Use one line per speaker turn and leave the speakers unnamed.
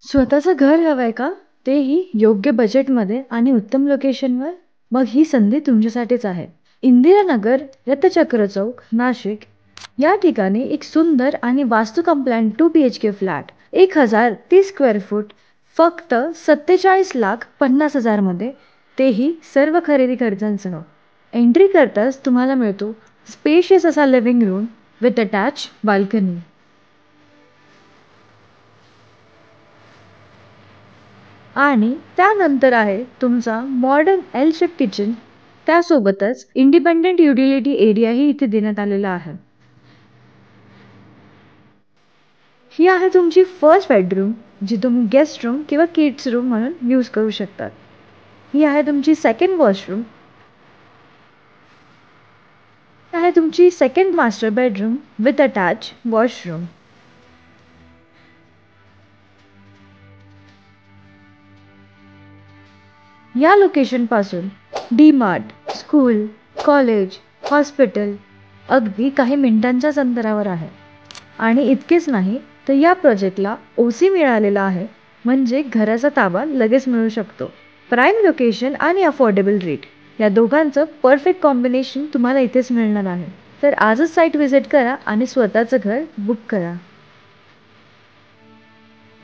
स्वतःचं घर हवंय का? तेही योग्य बजेटमध्ये आणि उत्तम लोकेशनवर? मग ही संधी तुमच्यासाठीच आहे. इंदिरानगर, रथचक्र चौक, नाशिक या ठिकाणी एक सुंदर आणि वास्तू compliant 2 BHK flat 1030 square foot फक्त 47,50,000 मध्ये, तेही सर्व खरेदी खर्चांसह. एंट्री करताच तुम्हाला मिळतो स्पेशियस असा living room with attach balcony आणि त्यानंतर आहे तुमचा मॉडर्न एल शेप किचन. त्यासोबतच इंडिपेंडेंट युटिलिटी एरियाही इथे देण्यात आलेला आहे. ही आहे तुमची फर्स्ट बेडरूम, जी तुम्ही गेस्ट रूम किंवा किड्स रूम म्हणून यूज करू शकतात. ही आहे तुमची सेकंड वॉशरूम. आहे तुमची second master bedroom with attach washroom. या लोकेशनपासून D Mart, school, college, hospital अगदी काही मिनिटांच्याच अंतरावर आहे. आणि इतकेच नाही तर या प्रोजेक्टला OC मिळालेला आहे, म्हणजे घराचा ताबा लगेच मिळू शकतो. प्राईम लोकेशन आणि अफोर्डेबल रेट या दोघांचं परफेक्ट कॉम्बिनेशन तुम्हाला इथेच मिळणार आहे. तर आजच साईट व्हिजिट करा आणि स्वतःचं घर बुक करा.